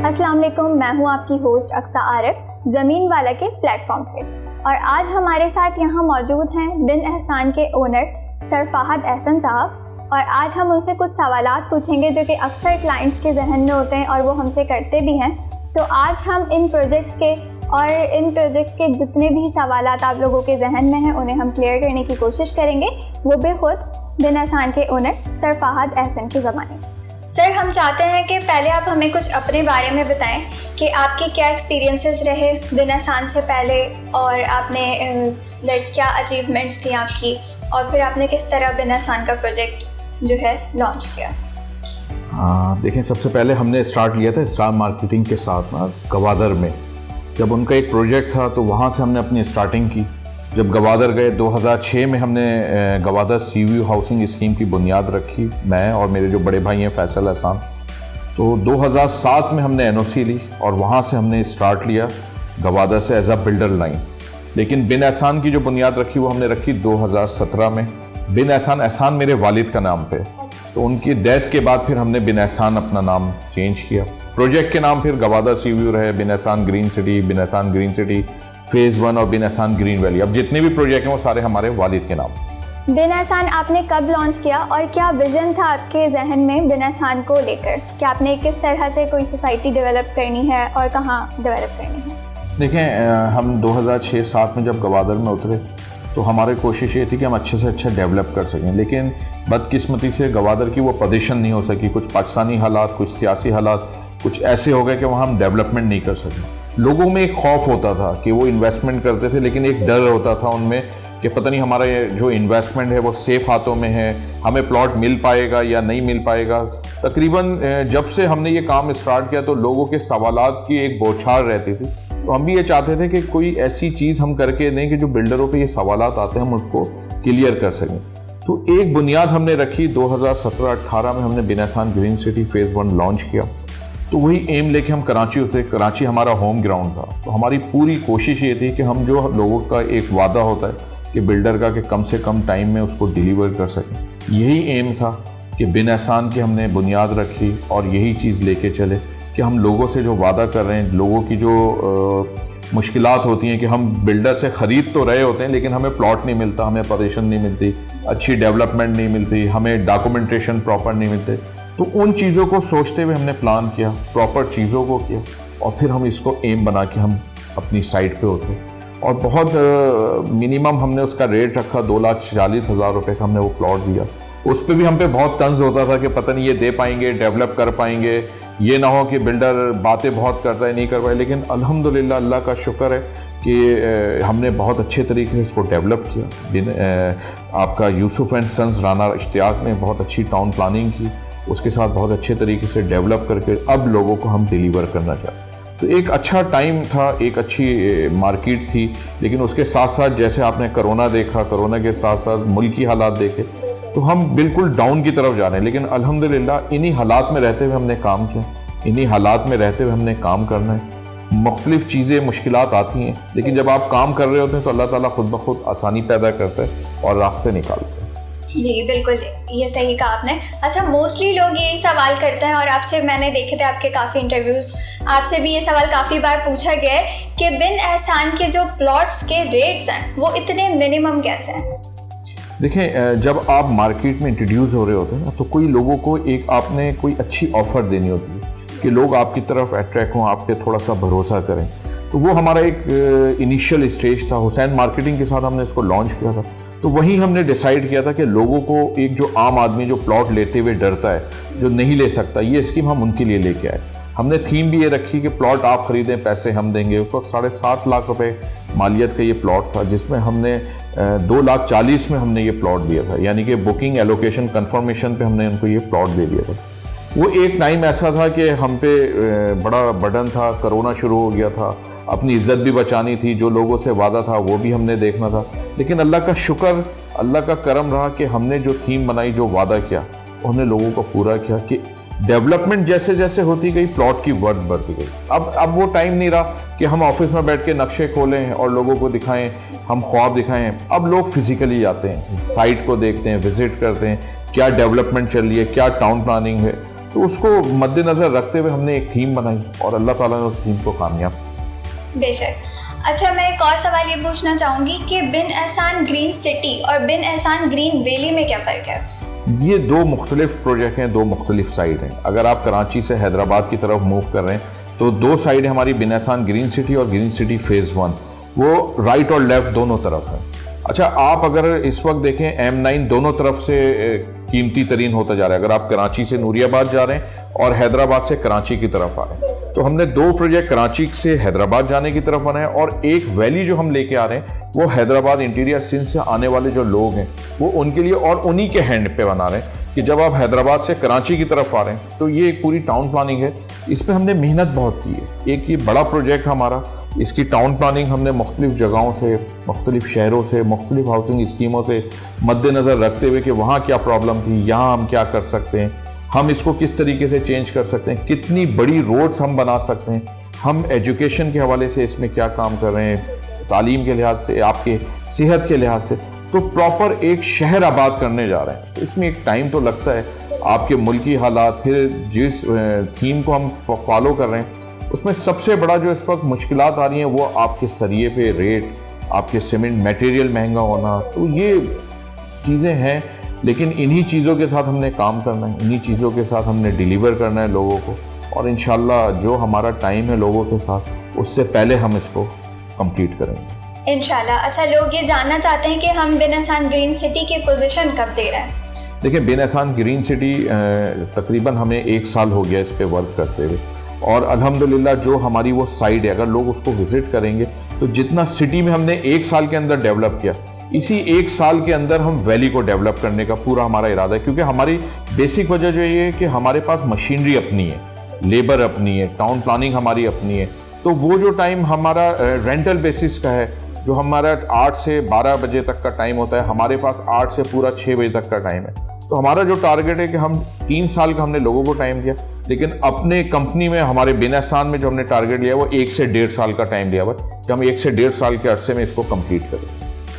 अस्सलाम वालेकुम, मैं हूँ आपकी होस्ट अक्सा आरिफ ज़मीन वाला के प्लेटफॉर्म से। और आज हमारे साथ यहाँ मौजूद हैं बिन एहसान के ओनर सर फ़ाहद एहसन साहब। और आज हम उनसे कुछ सवालात पूछेंगे जो कि अक्सर क्लाइंट्स के जहन में होते हैं और वो हमसे करते भी हैं। तो आज हम इन प्रोजेक्ट्स के जितने भी सवालात आप लोगों के जहन में हैं उन्हें हम क्लियर करने की कोशिश करेंगे, वो भी खुद बिन एहसान के ओनर सर फ़ाहद एहसन के ज़माने। सर, हम चाहते हैं कि पहले आप हमें कुछ अपने बारे में बताएं कि आपके क्या एक्सपीरियंसेस रहे बिन एहसान से पहले, और आपने क्या अचीवमेंट्स थी आपकी, और फिर आपने किस तरह बिन एहसान का प्रोजेक्ट जो है लॉन्च किया। देखें, सबसे पहले हमने स्टार्ट लिया था स्टार मार्केटिंग के साथ ना गवादर में। जब उनका एक प्रोजेक्ट था तो वहाँ से हमने अपनी स्टार्टिंग की। जब गवादर गए 2006 में हमने गवादर सी व्यू हाउसिंग स्कीम की बुनियाद रखी, मैं और मेरे जो बड़े भाई हैं फैसल एहसान। तो 2007 में हमने NOC ली और वहाँ से हमने स्टार्ट लिया गवादर से एज अ बिल्डर लाइन। लेकिन बिन एहसान की जो बुनियाद रखी वो हमने रखी 2017 में। बिन एहसान मेरे वालिद का नाम पे, तो उनकी डेथ के बाद फिर हमने बिन एहसान अपना नाम चेंज किया। प्रोजेक्ट के नाम फिर गवादर सी व्यू रहे, बिन एहसान ग्रीन सिटी, बिन एहसान ग्रीन सिटी फेज़ 1 और बिन एहसान ग्रीन वैली। अब जितने भी प्रोजेक्ट हैं वो सारे हमारे वालिद के नाम। बिन एहसान आपने कब लॉन्च किया और क्या विजन था आपके जहन में बिन एहसान को लेकर कि आपने किस तरह से कोई सोसाइटी डेवलप करनी है और कहाँ डेवलप करनी है? देखें, हम 2006-07 में जब गवादर में उतरे तो हमारी कोशिश ये थी कि हम अच्छे से अच्छा डेवलप कर सकें। लेकिन बदकिस्मती से गवादर की वो पोजीशन नहीं हो सकी। कुछ पाकिस्तानी हालात, कुछ सियासी हालात कुछ ऐसे हो गए कि वहाँ हम डेवलपमेंट नहीं कर सके। लोगों में एक खौफ होता था कि वो इन्वेस्टमेंट करते थे, लेकिन एक डर होता था उनमें कि पता नहीं हमारा ये जो इन्वेस्टमेंट है वो सेफ हाथों में है, हमें प्लॉट मिल पाएगा या नहीं मिल पाएगा। तकरीबन जब से हमने ये काम स्टार्ट किया तो लोगों के सवालात की एक बौछार रहती थी। तो हम भी ये चाहते थे कि कोई ऐसी चीज़ हम करके दें कि जो बिल्डरों पे ये सवालात आते हैं हम उसको क्लियर कर सकें। तो एक बुनियाद हमने रखी। 2017-18 में हमने बिन एहसान ग्रीन सिटी फेज़ 1 लॉन्च किया। तो वही एम लेके हम कराची उतरे। कराची हमारा होम ग्राउंड था। तो हमारी पूरी कोशिश ये थी कि हम जो लोगों का एक वादा होता है कि बिल्डर का कि कम से कम टाइम में उसको डिलीवर कर सकें, यही एम था कि बिन एहसान की हमने बुनियाद रखी और यही चीज़ लेके चले कि हम लोगों से जो वादा कर रहे हैं, लोगों की जो मुश्किलात होती हैं कि हम बिल्डर से ख़रीद तो रहे होते हैं लेकिन हमें प्लॉट नहीं मिलता, हमें पोजीशन नहीं मिलती, अच्छी डेवलपमेंट नहीं मिलती, हमें डॉक्यूमेंटेशन प्रॉपर नहीं मिलते। तो उन चीज़ों को सोचते हुए हमने प्लान किया, प्रॉपर चीज़ों को किया और फिर हम इसको एम बना के हम अपनी साइट पे होते। और बहुत मिनिमम हमने उसका रेट रखा, 2,40,000 रुपये का हमने वो प्लॉट दिया। उस पर भी हम पे बहुत तंज होता था कि पता नहीं ये दे पाएंगे, डेवलप कर पाएंगे, ये ना हो कि बिल्डर बातें बहुत करता है नहीं कर पाए। लेकिन अल्हम्दुलिल्लाह अल्लाह का शुक्र है कि हमने बहुत अच्छे तरीके से इसको डेवलप किया। आपका यूसुफ एंड सन्स राना इश्तियाक ने बहुत अच्छी टाउन प्लानिंग की, उसके साथ बहुत अच्छे तरीके से डेवलप करके अब लोगों को हम डिलीवर करना चाहते। तो एक अच्छा टाइम था, एक अच्छी मार्केट थी। लेकिन उसके साथ साथ जैसे आपने कोरोना देखा, कोरोना के साथ साथ मुल्की हालात देखे, तो हम बिल्कुल डाउन की तरफ जा रहे हैं। लेकिन अल्हम्दुलिल्लाह इन्हीं हालात में रहते हुए हमने काम किया, इन्हीं हालात में रहते हुए हमने काम करना है। मुख्तलिफ चीज़ें मुश्किलात आती हैं, लेकिन जब आप काम कर रहे होते हैं तो अल्लाह ताला खुद ब खुद आसानी पैदा करता है और रास्ते निकालता है। जी बिल्कुल, ये सही कहा आपने। अच्छा, मोस्टली लोग यही सवाल करते हैं और आपसे मैंने देखे थे आपके काफ़ी इंटरव्यूज़, आपसे भी ये सवाल काफ़ी बार पूछा गया है कि बिन एहसान के जो प्लॉट्स के रेट्स हैं वो इतने मिनिमम कैसे हैं? देखें, जब आप मार्केट में इंट्रोड्यूस हो रहे होते हैं ना तो कोई लोगों को एक आपने कोई अच्छी ऑफ़र देनी होती है कि लोग आपकी तरफ अट्रैक्ट हों, आप पे थोड़ा सा भरोसा करें। तो वो हमारा एक इनिशियल स्टेज था। हुसैन मार्केटिंग के साथ हमने इसको लॉन्च किया था। तो वहीं हमने डिसाइड किया था कि लोगों को एक जो आम आदमी जो प्लॉट लेते हुए डरता है, जो नहीं ले सकता, ये स्कीम हम उनके लिए लेके आए। हमने थीम भी ये रखी कि प्लॉट आप ख़रीदें, पैसे हम देंगे। उस वक्त 7.5 लाख रुपए मालियत का ये प्लॉट था, जिसमें हमने 2,40,000 में हमने ये प्लॉट दिया था। यानी कि बुकिंग एलोकेशन कन्फर्मेशन पे हमने उनको ये प्लॉट दे दिया था। वो एक टाइम ऐसा था कि हम पे बड़ा बर्डन था, कोरोना शुरू हो गया था, अपनी इज्जत भी बचानी थी, जो लोगों से वादा था वो भी हमने देखना था। लेकिन अल्लाह का शुक्र, अल्लाह का करम रहा कि हमने जो थीम बनाई, जो वादा किया, हमने लोगों को पूरा किया कि डेवलपमेंट जैसे जैसे होती गई प्लॉट की वर्थ बढ़ती गई। अब वो टाइम नहीं रहा कि हम ऑफिस में बैठ के नक्शे खोलें और लोगों को दिखाएं, हम ख्वाब दिखाएं। अब लोग फिजिकली आते हैं, साइट को देखते हैं, विजिट करते हैं, क्या डेवलपमेंट चल रही है, क्या टाउन प्लानिंग है। तो उसको मद्देनज़र रखते हुए हमने एक थीम बनाई और अल्लाह ताला ने उस थीम को कामयाब। बेशक। अच्छा, मैं एक और सवाल ये पूछना चाहूँगी कि बिन एहसान ग्रीन सिटी और बिन एहसान ग्रीन वैली में क्या फ़र्क है? ये दो मुख्तलिफ प्रोजेक्ट हैं, दो मुख्तलिफ साइड हैं। अगर आप कराची से हैदराबाद की तरफ मूव कर रहे हैं तो दो साइड है हमारी, बिन एहसान ग्रीन सिटी और ग्रीन सिटी फेज़ 1, वो राइट और लेफ़्ट दोनों तरफ है। अच्छा, आप अगर इस वक्त देखें M9 दोनों तरफ से कीमती तरीन होता जा रहा है। अगर आप कराची से नूरियाबाद जा रहे हैं और हैदराबाद से कराची की तरफ आ रहे हैं, तो हमने दो प्रोजेक्ट कराची से हैदराबाद जाने की तरफ बनाए और एक वैली जो हम लेके आ रहे हैं वो हैदराबाद इंटीरियर सिंध से आने वाले जो लोग हैं वो उनके लिए और उन्हीं के हैंड पे बना रहे हैं कि जब आप हैदराबाद से कराची की तरफ आ रहे हैं तो ये एक पूरी टाउन प्लानिंग है। इसमें हमने मेहनत बहुत की है। एक ये बड़ा प्रोजेक्ट हमारा, इसकी टाउन प्लानिंग हमने मुख्तलिफ जगहों से, मुख्तलिफ शहरों से, मुख्तलिफ हाउसिंग स्कीमों से मद्देनज़र रखते हुए कि वहाँ क्या प्रॉब्लम थी, यहाँ हम क्या कर सकते हैं, हम इसको किस तरीके से चेंज कर सकते हैं, कितनी बड़ी रोड्स हम बना सकते हैं, हम एजुकेशन के हवाले से इसमें क्या काम कर रहे हैं, तालीम के लिहाज से, आपके सेहत के लिहाज से, तो प्रॉपर एक शहर आबाद करने जा रहे हैं। तो इसमें एक टाइम तो लगता है, आपके मुल्की हालात, फिर जिस थीम को हम फॉलो कर रहे हैं उसमें सबसे बड़ा जो इस वक्त मुश्किलात आ रही हैं वो आपके सरिये पे रेट, आपके सीमेंट मटेरियल महंगा होना, तो ये चीज़ें हैं। लेकिन इन्हीं चीज़ों के साथ हमने काम करना है, इन्हीं चीज़ों के साथ हमने डिलीवर करना है लोगों को, और इंशाल्लाह जो हमारा टाइम है लोगों के साथ उससे पहले हम इसको कंप्लीट करेंगे इंशाल्लाह। अच्छा, लोग ये जानना चाहते हैं कि हम बिन एहसान ग्रीन सिटी की पोजीशन कब दे रहे हैं? देखिए, बिन एहसान ग्रीन सिटी तकरीबन हमें 1 साल हो गया इस पर वर्क करते हुए, और अल्हम्दुलिल्लाह जो हमारी वो साइड है, अगर लोग उसको विज़िट करेंगे तो जितना सिटी में हमने 1 साल के अंदर डेवलप किया, इसी 1 साल के अंदर हम वैली को डेवलप करने का पूरा हमारा इरादा है। क्योंकि हमारी बेसिक वजह जो ये है कि हमारे पास मशीनरी अपनी है, लेबर अपनी है, टाउन प्लानिंग हमारी अपनी है। तो वो जो टाइम हमारा रेंटल बेसिस का है, जो हमारा 8 से 12 बजे तक का टाइम होता है, हमारे पास 8 से पूरा 6 बजे तक का टाइम है। तो हमारा जो टारगेट है कि हम 3 साल का हमने लोगों को टाइम दिया, लेकिन अपने कंपनी में हमारे बिन एहसान में जो हमने टारगेट लिया है वो 1 से 1.5 साल का टाइम दिया हुआ है कि हम 1 से 1.5 साल के अरसे में इसको कंप्लीट करें।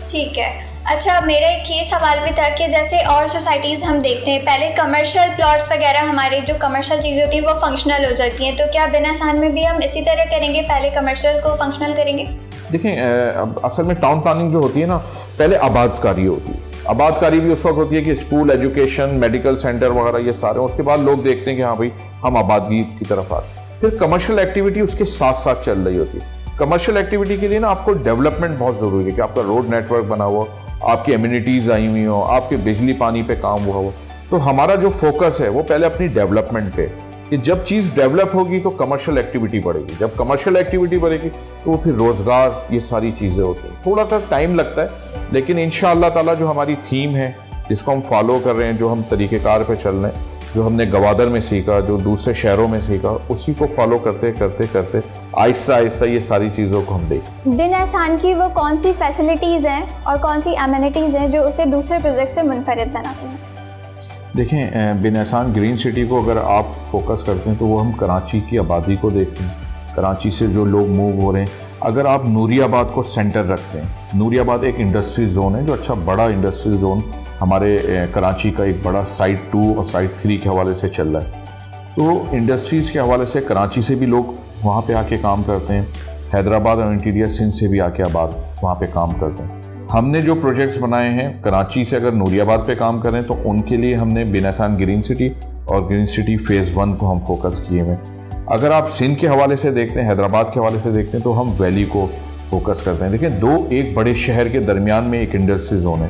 ठीक है। अच्छा, मेरा एक ये सवाल भी था कि जैसे और सोसाइटीज़ हम देखते हैं, पहले कमर्शियल प्लॉट्स वगैरह, हमारी जो कमर्शियल चीज़ें होती हैं वो फंक्शनल हो जाती हैं, तो क्या बिन एहसान में भी हम इसी तरह करेंगे, पहले कमर्शियल को फंक्शनल करेंगे? देखें, असल में टाउन प्लानिंग जो होती है ना, पहले आबादकारी होती है। आबादकारी भी उस वक्त होती है कि स्कूल, एजुकेशन, मेडिकल सेंटर वगैरह ये सारे, उसके बाद लोग देखते हैं कि हाँ भाई हम आबादी की तरफ आ रहे हैं। फिर कमर्शियल एक्टिविटी उसके साथ साथ चल रही होती है। कमर्शियल एक्टिविटी के लिए ना आपको डेवलपमेंट बहुत ज़रूरी है कि आपका रोड नेटवर्क बना हुआ, आपकी एम्यूनिटीज़ आई हुई हो, आपके बिजली पानी पे काम हुआ हो। तो हमारा जो फोकस है वो पहले अपनी डेवलपमेंट पे, कि जब चीज़ डेवलप होगी तो कमर्शियल एक्टिविटी बढ़ेगी, जब कमर्शियल एक्टिविटी बढ़ेगी तो फिर रोज़गार, ये सारी चीज़ें होती हैं। थोड़ा सा टाइम लगता है, लेकिन इंशाअल्लाह ताला जो हमारी थीम है जिसको हम फॉलो कर रहे हैं, जो हम तरीक़ेकार पे चल रहे हैं, जो हमने गवादर में सीखा, जो दूसरे शहरों में सीखा, उसी को फॉलो करते करते करते आहिस्ता आहिस्ता ये सारी चीज़ों को हम देखें। बिन एहसान की वो कौन सी फैसिलिटीज़ हैं और कौन सी एमिनिटीज़ हैं जो उसे दूसरे प्रोजेक्ट से मुनफरिद बनाती हैं? देखें, बिन एहसान ग्रीन सिटी को अगर आप फोकस करते हैं तो वो हम कराची की आबादी को देखते हैं, कराची से जो लोग मूव हो रहे हैं। अगर आप नूरियाबाद को सेंटर रखते हैं, नूरियाबाद एक इंडस्ट्रियल जोन है जो अच्छा बड़ा इंडस्ट्रियल जोन हमारे कराची का एक बड़ा साइट 2 और साइट 3 के हवाले से चल रहा है। तो इंडस्ट्रीज़ के हवाले से कराची से भी लोग वहाँ पे आके काम करते हैं, हैदराबाद और इंटीरियर सिंध से भी आके आबाद वहाँ पे काम करते हैं। हमने जो प्रोजेक्ट्स बनाए हैं कराची से अगर नूरियाबाद पे काम करें तो उनके लिए हमने बिन एहसान ग्रीन सिटी और ग्रीन सिटी फेज़ 1 को हम फोकस किए हुए। अगर आप सिंध के हवाले से देखते हैं, हैदराबाद के हवाले से देखते हैं, तो हम वैली को फोकस करते हैं। देखिए, दो एक बड़े शहर के दरमियान में एक इंडस्ट्रियल जोन है।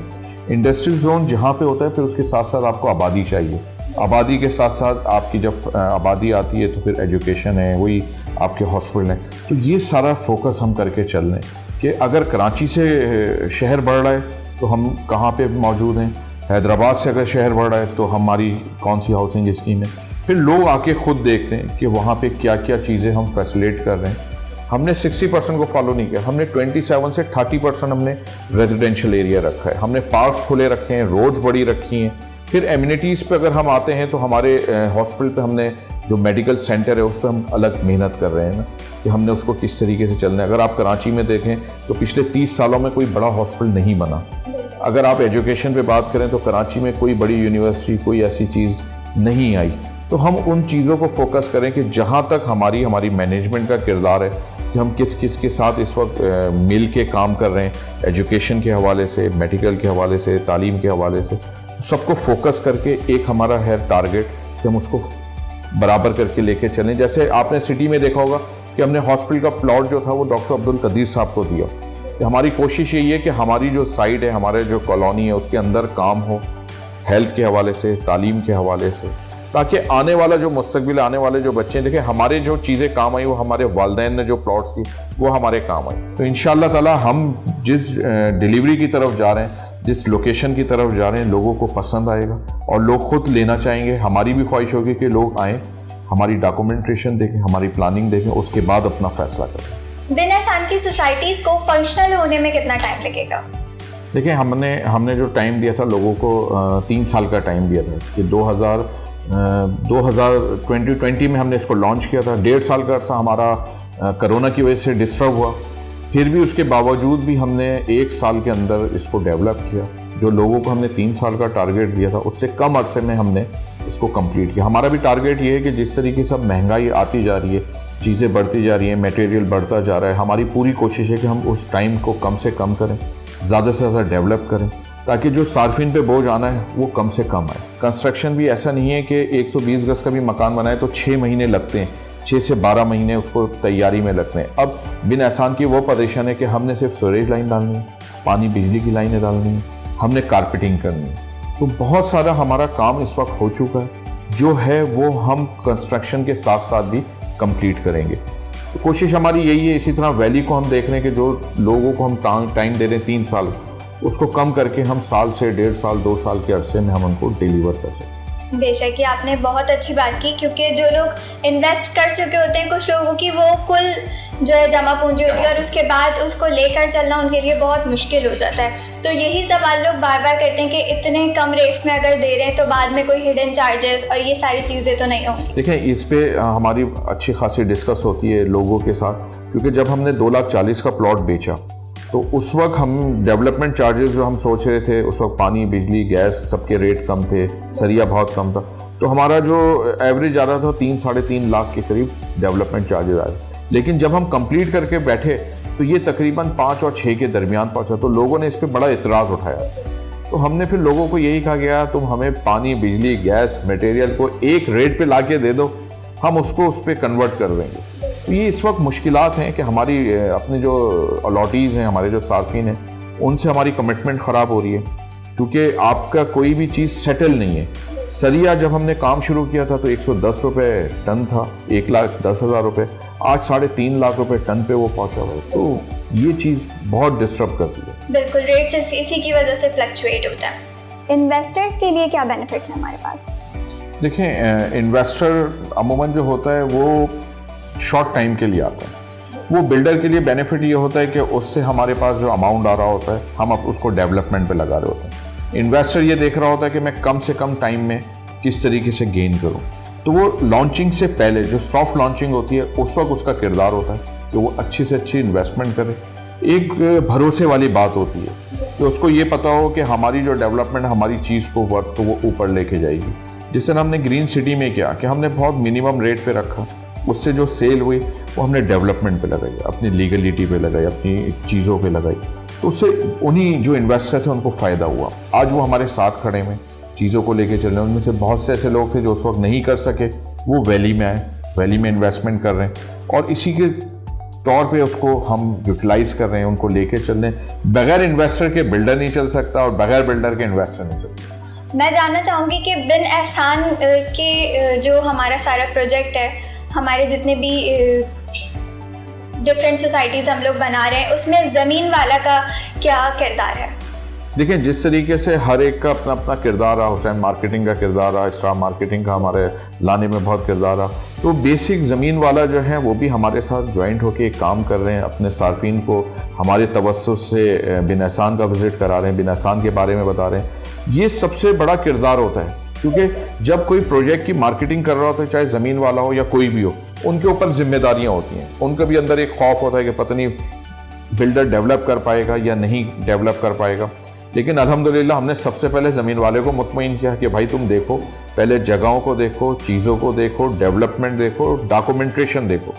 इंडस्ट्रियल जोन जहाँ पे होता है फिर उसके साथ साथ आपको आबादी चाहिए, आबादी के साथ साथ आपकी जब आबादी आती है तो फिर एजुकेशन है, वही आपके हॉस्पिटल हैं। तो ये सारा फोकस हम करके चल रहे हैं कि अगर कराची से शहर बढ़ रहा है तो हम कहाँ पे मौजूद हैं, हैदराबाद से अगर शहर बढ़ रहा है तो हमारी कौन सी हाउसिंग स्कीम है। फिर लोग आके खुद देखते हैं कि वहाँ पे क्या क्या चीज़ें हम फैसिलिटेट कर रहे हैं। हमने 60% को फॉलो नहीं किया, हमने 27 से 30% हमने रेजिडेंशियल एरिया रखा है, हमने पार्क्स खुले रखे हैं, रोड्स बड़ी रखी हैं। फिर एम्यूनिटीज़ पे अगर हम आते हैं तो हमारे हॉस्पिटल पे हमने जो मेडिकल सेंटर है उस पर हम अलग मेहनत कर रहे हैं ना, कि हमने उसको किस तरीके से चलना है। अगर आप कराची में देखें तो पिछले 30 सालों में कोई बड़ा हॉस्पिटल नहीं बना। अगर आप एजुकेशन पे बात करें तो कराची में कोई बड़ी यूनिवर्सिटी, कोई ऐसी चीज़ नहीं आई। तो हम उन चीज़ों को फोकस करें कि जहाँ तक हमारी मैनेजमेंट का किरदार है कि हम किस किस के साथ इस वक्त मिल के काम कर रहे हैं, एजुकेशन के हवाले से, मेडिकल के हवाले से, तालीम के हवाले से, सबको फोकस करके एक हमारा है टारगेट कि हम उसको बराबर करके लेके चलें। जैसे आपने सिटी में देखा होगा कि हमने हॉस्पिटल का प्लॉट जो था वो डॉक्टर अब्दुल कदीर साहब को दिया। तो हमारी कोशिश यही है कि हमारी जो साइड है, हमारे जो कॉलोनी है, उसके अंदर काम हो हेल्थ के हवाले से, तालीम के हवाले से, ताकि आने वाला जो मुस्तकबिल, आने वाले जो बच्चे देखें हमारे जो चीज़ें काम आई वो हमारे वालिदैन ने जो प्लॉट्स की वो हमारे काम आई। तो इंशाअल्लाह ताला हम जिस डिलीवरी की तरफ जा रहे हैं, जिस लोकेशन की तरफ जा रहे हैं, लोगों को पसंद आएगा और लोग खुद लेना चाहेंगे। हमारी भी ख्वाहिश होगी कि लोग आएँ, हमारी डॉक्यूमेंटेशन देखें, हमारी प्लानिंग देखें, उसके बाद अपना फैसला करें। बिन एहसान की सोसाइटीज़ को फंक्शनल होने में कितना टाइम लगेगा? देखिए, हमने जो टाइम दिया था लोगों को 3 साल का टाइम दिया था कि 2020 में हमने इसको लॉन्च किया था। 1.5 साल का अर्सा हमारा कोरोना की वजह से डिस्टर्ब हुआ, फिर भी उसके बावजूद भी हमने 1 साल के अंदर इसको डेवलप किया। जो लोगों को हमने 3 साल का टारगेट दिया था उससे कम अरसे में हमने इसको कंप्लीट किया। हमारा भी टारगेट ये है कि जिस तरीके से महंगाई आती जा रही है, चीज़ें बढ़ती जा रही हैं, मटेरियल बढ़ता जा रहा है, हमारी पूरी कोशिश है कि हम उस टाइम को कम से कम करें, ज़्यादा से ज़्यादा डेवलप करें, ताकि जो सार्फिन पे बोझ आना है वो कम से कम आए। कंस्ट्रक्शन भी ऐसा नहीं है कि 120 गज का भी मकान बनाए तो 6 महीने लगते हैं, 6 से 12 महीने उसको तैयारी में लगते हैं। अब बिन एहसान की वो पोजीशन है कि हमने सिर्फ स्टोरेज लाइन डालनी है, पानी बिजली की लाइनें डालनी है, हमने कारपेटिंग करनी है। तो बहुत सारा हमारा काम इस वक्त हो चुका है, जो है वो हम कंस्ट्रक्शन के साथ साथ भी कंप्लीट करेंगे। तो कोशिश हमारी यही है। इसी तरह वैली को हम देख रहे हैं कि जो लोगों को हम टाइम दे रहे हैं 3 साल, उसको कम करके हम साल से 1.5 साल 2 साल के अरसे में हम उनको डिलीवर कर सकें। बेशक ही आपने बहुत अच्छी बात की, क्योंकि जो लोग इन्वेस्ट कर चुके होते हैं, कुछ लोगों की वो कुल जो है जमा पूंजी होती है और उसके बाद उसको लेकर चलना उनके लिए बहुत मुश्किल हो जाता है। तो यही सवाल लोग बार बार करते हैं कि इतने कम रेट्स में अगर दे रहे हैं तो बाद में कोई हिडन चार्जेस और ये सारी चीज़ें तो नहीं होंगी। देखिए, इस पे हमारी अच्छी खासी डिस्कस होती है लोगों के साथ, क्योंकि जब हमने 2,40,000 का प्लॉट बेचा तो उस वक्त हम डेवलपमेंट चार्जेस जो हम सोच रहे थे, उस वक्त पानी, बिजली, गैस सबके रेट कम थे, सरिया बहुत कम था, तो हमारा जो एवरेज आ रहा था 3-3.5 लाख के करीब डेवलपमेंट चार्जेस आए। लेकिन जब हम कंप्लीट करके बैठे तो ये तकरीबन 5 और 6 के दरमियान पहुंचा। तो लोगों ने इस पर बड़ा इतराज़ उठाया। तो हमने फिर लोगों को यही कहा गया, तुम हमें पानी, बिजली, गैस, मटेरियल को एक रेट पे ला के दे दो, हम उसको उस पर कन्वर्ट कर देंगे। तो ये इस वक्त मुश्किलात हैं कि हमारी अपने जो अलॉटीज़ हैं, हमारे जो सार्फिन हैं, उनसे हमारी कमिटमेंट ख़राब हो रही है, क्योंकि आपका कोई भी चीज़ सेटल नहीं है। सरिया जब हमने काम शुरू किया था तो 110 रुपये टन था, 1,10,000 रुपये, आज 3.5 लाख रुपए टन पे वो पहुंचा हुआ है। तो ये चीज़ बहुत डिस्टर्ब करती है। बिल्कुल, रेट्स इसी की वजह से फ्लक्चुएट होता है। इन्वेस्टर्स के लिए क्या बेनिफिट्स हैं हमारे पास? देखें, इन्वेस्टर अमूमन जो होता है वो शॉर्ट टाइम के लिए आता है। वो बिल्डर के लिए बेनिफिट ये होता है कि उससे हमारे पास जो अमाउंट आ रहा होता है हम अब उसको डेवलपमेंट पे लगा रहे होते हैं। इन्वेस्टर ये देख रहा होता है कि मैं कम से कम टाइम में किस तरीके से गेन करूं। तो वो लॉन्चिंग से पहले जो सॉफ्ट लॉन्चिंग होती है उस वक्त उसका किरदार होता है कि वो अच्छी से अच्छी इन्वेस्टमेंट करे। एक भरोसे वाली बात होती है कि उसको ये पता हो कि हमारी जो डेवलपमेंट हमारी चीज़ को वर्थ को वो ऊपर लेके जाएगी। जिस तरह हमने ग्रीन सिटी में किया कि हमने बहुत मिनिमम रेट पे रखा, उससे जो सेल हुई वो हमने डेवलपमेंट पे लगाई, अपनी लीगलिटी पे लगाई, अपनी चीज़ों पे लगाई। तो उससे उन्हीं जो इन्वेस्टर थे उनको फ़ायदा हुआ। आज वो हमारे साथ खड़े में चीज़ों को लेके चल रहे हैं। उनमें से बहुत से ऐसे लोग थे जो उस वक्त नहीं कर सके, वो वैली में आए, वैली में इन्वेस्टमेंट कर रहे हैं और इसी के तौर पे उसको हम यूटिलाइज कर रहे हैं, उनको लेके चल रहे हैं। बगैर इन्वेस्टर के बिल्डर नहीं चल सकता और बगैर बिल्डर के इन्वेस्टर नहीं चल सकता। मैं जानना चाहूँगी कि बिन एहसान के जो हमारा सारा प्रोजेक्ट है, हमारे जितने भी डिफरेंट सोसाइटीज़ हम लोग बना रहे हैं, उसमें ज़मीन वाला का क्या किरदार है? देखिए, जिस तरीके से हर एक का अपना अपना किरदार रहा, हुसैन मार्केटिंग का किरदार रहा, स्टार मार्केटिंग का हमारे लाने में बहुत किरदार रहा, तो बेसिक ज़मीन वाला जो है वो भी हमारे साथ ज्वाइंट होकर एक काम कर रहे हैं। अपने सार्फिन को हमारे तवस्सुस से बिन एहसान का विज़िट करा रहे हैं, बिन एहसान के बारे में बता रहे हैं। ये सबसे बड़ा किरदार होता है, क्योंकि जब कोई प्रोजेक्ट की मार्केटिंग कर रहा होता है, चाहे ज़मीन वाला हो या कोई भी हो, उनके ऊपर जिम्मेदारियाँ होती हैं। उनके भी अंदर एक खौफ होता है कि पता नहीं बिल्डर डेवलप कर पाएगा या नहीं डेवलप कर पाएगा। लेकिन अल्हम्दुलिल्लाह हमने सबसे पहले ज़मीन वाले को मुतमईन किया कि भाई तुम देखो, पहले जगहों को देखो, चीज़ों को देखो, डेवलपमेंट देखो, डॉक्यूमेंटेशन देखो,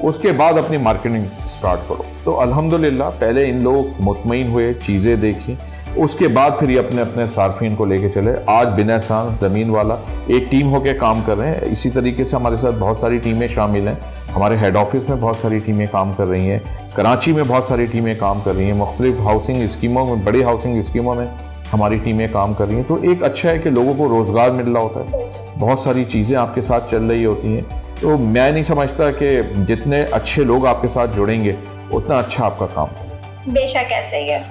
उसके बाद अपनी मार्केटिंग स्टार्ट करो। तो अल्हम्दुलिल्लाह पहले इन लोग मुतमईन हुए, चीज़ें देखी, उसके बाद फिर ये अपने अपने सार्फिन को लेके चले। आज बिन एहसान ज़मीन वाला एक टीम होकर काम कर रहे हैं। इसी तरीके से हमारे साथ बहुत सारी टीमें शामिल हैं। हमारे हेड ऑफिस में बहुत सारी टीमें काम कर रही हैं, कराची में बहुत सारी टीमें काम कर रही हैं, मुख्तलिफ हाउसिंग स्कीमों में, बड़ी हाउसिंग स्कीमों में हमारी टीमें काम कर रही हैं। तो एक अच्छा है कि लोगों को रोज़गार मिल रहा होता है, बहुत सारी चीज़ें आपके साथ चल रही होती हैं। तो मैं नहीं समझता कि जितने अच्छे लोग आपके साथ जुड़ेंगे उतना अच्छा आपका काम है। बेशक ऐसे ही है।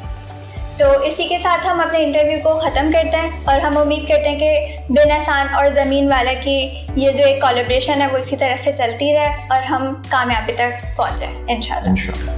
तो इसी के साथ हम अपने इंटरव्यू को ख़त्म करते हैं और हम उम्मीद करते हैं कि बिन एहसान और ज़मीन वाला की ये जो एक कोलैबोरेशन है वो इसी तरह से चलती रहे और हम कामयाबी तक पहुँचें इंशाल्लाह।